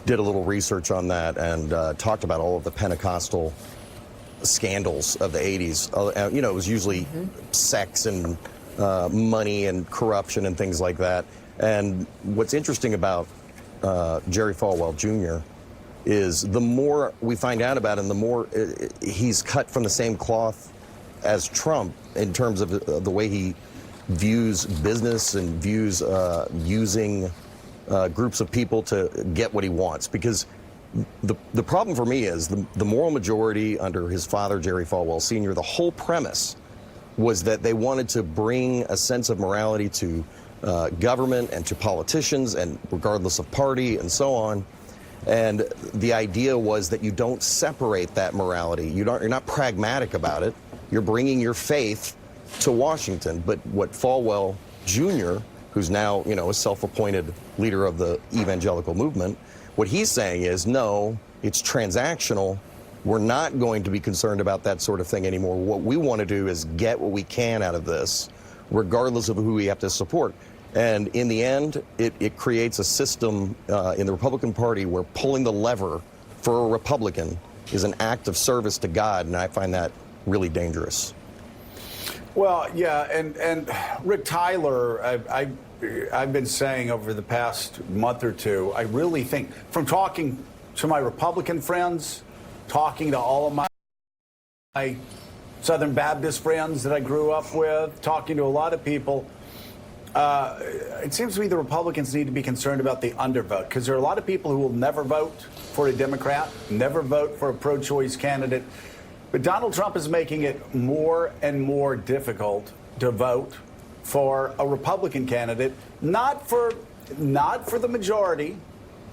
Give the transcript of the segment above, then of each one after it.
did a little research on that and talked about all of the Pentecostal scandals of the 80s. You know, it was usually sex and money and corruption and things like that. And what's interesting about Jerry Falwell Jr. is the more we find out about him, the more he's cut from the same cloth as Trump in terms of the way he views business and views using groups of people to get what he wants. Because the problem for me is the moral majority under his father, Jerry Falwell Sr., the whole premise was that they wanted to bring a sense of morality to government and to politicians, and regardless of party and so on. And the idea was that you don't separate that morality. You're not pragmatic about it. You're bringing your faith to Washington. But what Falwell Jr., who's now, you know, a self-appointed leader of the evangelical movement, what he's saying is, no, it's transactional. We're not going to be concerned about that sort of thing anymore. What we want to do is get what we can out of this, regardless of who we have to support. And in the end, it creates a system in the Republican Party where pulling the lever for a Republican is an act of service to God, and I find that really dangerous. Well, yeah, and Rick Tyler, I've been saying over the past month or two, I really think, from talking to my Republican friends, talking to all of my Southern Baptist friends that I grew up with, talking to a lot of people, it seems to me the Republicans need to be concerned about the undervote, because there are a lot of people who will never vote for a Democrat, never vote for a pro-choice candidate. But Donald Trump is making it more and more difficult to vote for a Republican candidate, not for the majority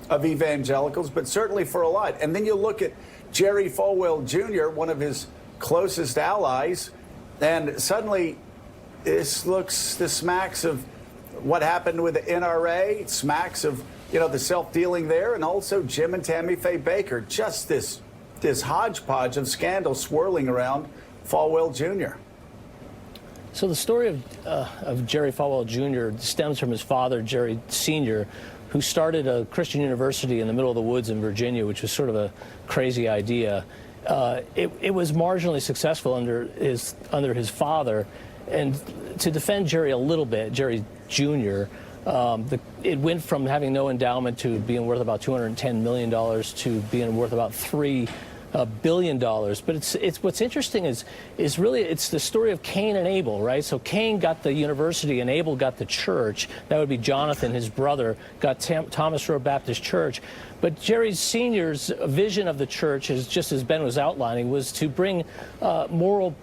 of evangelicals, but certainly for a lot. And then you look at Jerry Falwell Jr., one of his closest allies, and suddenly this smacks of what happened with the NRA, it smacks of, you know, the self-dealing there, and also Jim and Tammy Faye Baker. Just this hodgepodge of scandal swirling around Falwell Jr. So the story of Jerry Falwell Jr. stems from his father, Jerry Sr., who started a Christian university in the middle of the woods in Virginia, which was sort of a crazy idea. It was marginally successful under his father. And to defend Jerry a little bit, Jerry Jr., it went from having no endowment to being worth about $210 million to being worth about $3 billion. But it's what's interesting is really it's the story of Cain and Abel, right? So Cain got the university and Abel got the church. That would be Jonathan, his brother, got Thomas Road Baptist Church. But Jerry Sr.'s vision of the church, just as Ben was outlining, was to bring moral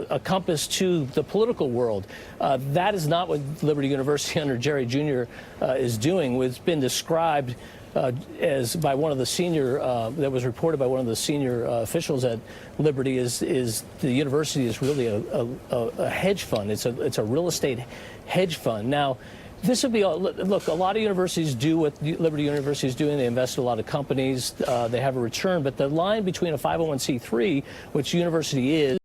a compass to the political world. That is not what Liberty University under Jerry Jr. Is doing. It's been described as by one of the senior, that was reported by one of the senior officials at Liberty, is the university is really a hedge fund. It's a real estate hedge fund. Now, this would be, look, a lot of universities do what Liberty University is doing. They invest in a lot of companies. They have a return. But the line between a 501c3, which university is,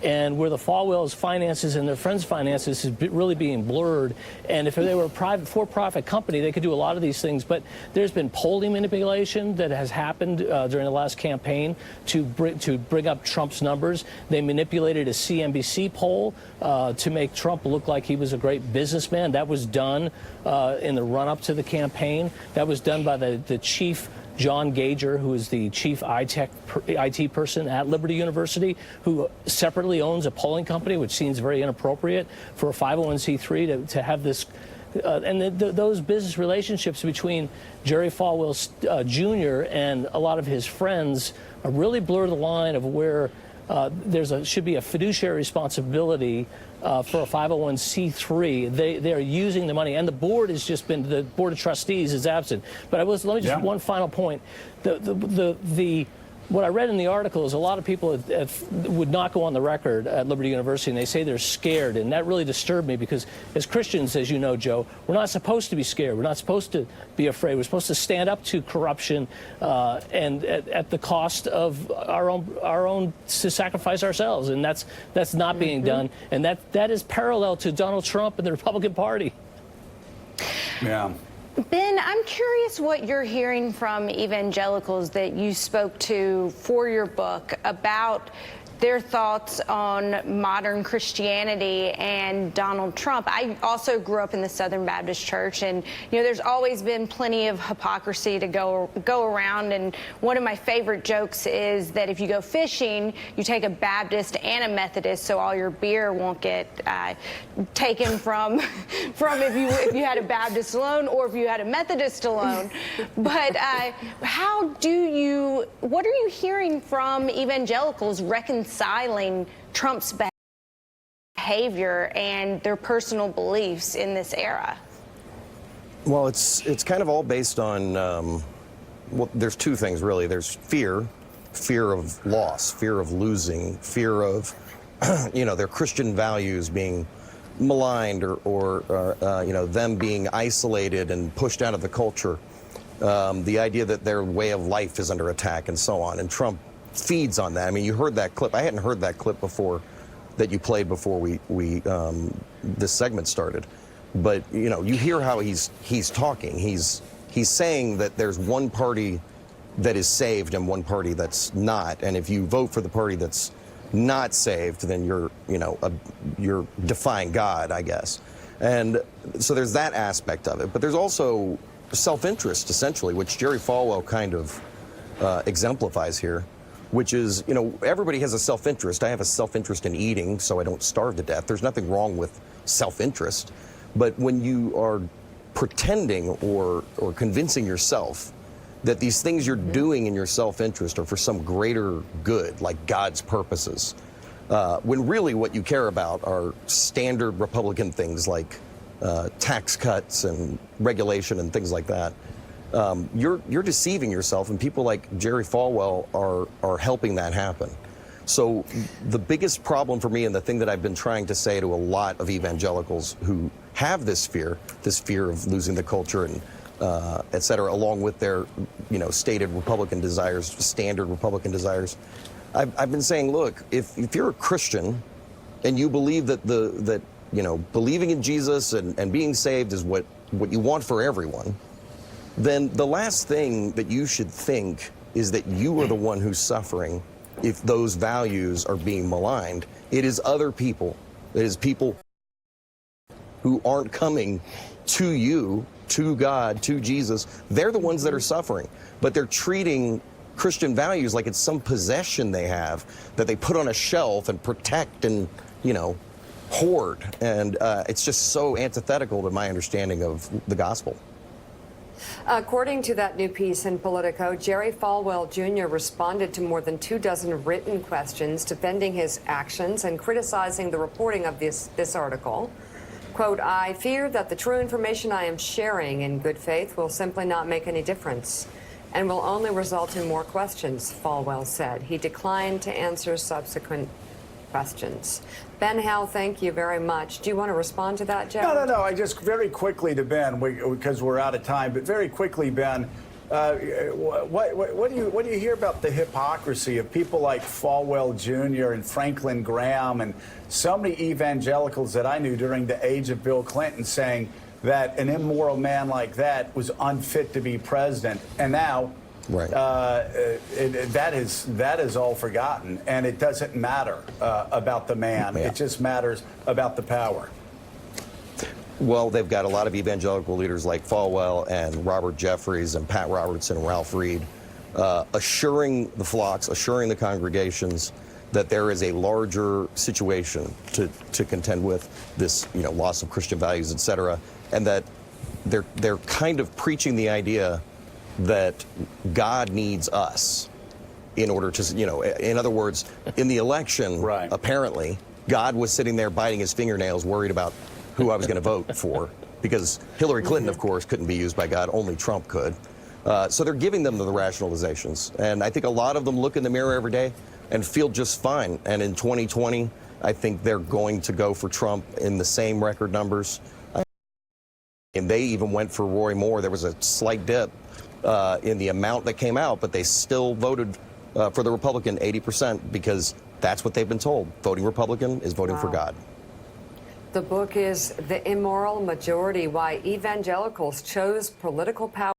and where the Falwell's finances and their friends' finances is really being blurred. And if they were a private, for-profit company, they could do a lot of these things. But there's been polling manipulation that has happened during the last campaign to bring up Trump's numbers. They manipulated a CNBC poll to make Trump look like he was a great businessman. That was done in the run-up to the campaign. That was done by the chief, John Gager, who is the chief IT person at Liberty University, who separately owns a polling company, which seems very inappropriate for a 501c3 to have this. Those business relationships between Jerry Falwell Jr. and a lot of his friends really blur the line of where should be a fiduciary responsibility for a 501c3. They are using the money, and the board has just been, the board of trustees is absent. But let me just one final point. What I read in the article is a lot of people would not go on the record at Liberty University, and they say they're scared, and that really disturbed me because as Christians, as you know, Joe, we're not supposed to be scared. We're not supposed to be afraid. We're supposed to stand up to corruption and at the cost of our own to sacrifice ourselves, and that's not being done, and that is parallel to Donald Trump and the Republican Party. Yeah. Ben, I'm curious what you're hearing from evangelicals that you spoke to for your book about their thoughts on modern Christianity and Donald Trump. I also grew up in the Southern Baptist Church, and there's always been plenty of hypocrisy to go around. And one of my favorite jokes is that if you go fishing, you take a Baptist and a Methodist, so all your beer won't get taken from if you had a Baptist alone or if you had a Methodist alone. But what are you hearing from evangelicals reconciling Trump's behavior and their personal beliefs in this era? Well, it's kind of all based on, well, there's two things really. There's fear of loss, fear of losing, fear of, their Christian values being maligned or them being isolated and pushed out of the culture. The idea that their way of life is under attack and so on. And Trump feeds on that. I mean, you heard that clip. I hadn't heard that clip before that you played before this segment started. But you hear how he's talking. He's saying that there's one party that is saved and one party that's not. And if you vote for the party that's not saved, then you're defying God, I guess. And so there's that aspect of it. But there's also self-interest, essentially, which Jerry Falwell kind of exemplifies here, which is, everybody has a self-interest. I have a self-interest in eating so I don't starve to death. There's nothing wrong with self-interest. But when you are pretending or convincing yourself that these things you're doing in your self-interest are for some greater good, like God's purposes, when really what you care about are standard Republican things like tax cuts and regulation and things like that, you're deceiving yourself, and people like Jerry Falwell are helping that happen. So the biggest problem for me, and the thing that I've been trying to say to a lot of evangelicals who have this fear of losing the culture and et cetera, along with their stated Republican desires, standard Republican desires, I've been saying, look, if you're a Christian and you believe that believing in Jesus and being saved is what you want for everyone, then the last thing that you should think is that you are the one who's suffering if those values are being maligned. It is other people. It is people who aren't coming to you, to God, to Jesus. They're the ones that are suffering. But they're treating Christian values like it's some possession they have that they put on a shelf and protect and, hoard. And it's just so antithetical to my understanding of the gospel. According to that new piece in Politico, Jerry Falwell Jr. responded to more than 24 written questions defending his actions and criticizing the reporting of this article. Quote, "I fear that the true information I am sharing in good faith will simply not make any difference and will only result in more questions," Falwell said. He declined to answer subsequent questions. Ben Howe, thank you very much. Do you want to respond to that, Jeff? No. I just very quickly to Ben, because we're out of time, but very quickly, Ben, what do you hear about the hypocrisy of people like Falwell Jr. and Franklin Graham and so many evangelicals that I knew during the age of Bill Clinton saying that an immoral man like that was unfit to be president, and now right. That is all forgotten, and it doesn't matter about the man. Yeah. It just matters about the power. Well, they've got a lot of evangelical leaders like Falwell and Robert Jeffries and Pat Robertson and Ralph Reed assuring the flocks, assuring the congregations that there is a larger situation to contend with, this loss of Christian values, et cetera, and that they're kind of preaching the idea that God needs us in order to, in other words, in the election, right. Apparently, God was sitting there biting his fingernails, worried about who I was going to vote for, because Hillary Clinton, of course, couldn't be used by God. Only Trump could. So they're giving them the rationalizations. And I think a lot of them look in the mirror every day and feel just fine. And in 2020, I think they're going to go for Trump in the same record numbers. And they even went for Roy Moore. There was a slight dip in the amount that came out, but they still voted for the Republican 80% because that's what they've been told. Voting Republican is voting for God. The book is The Immoral Majority: Why Evangelicals Chose Political Power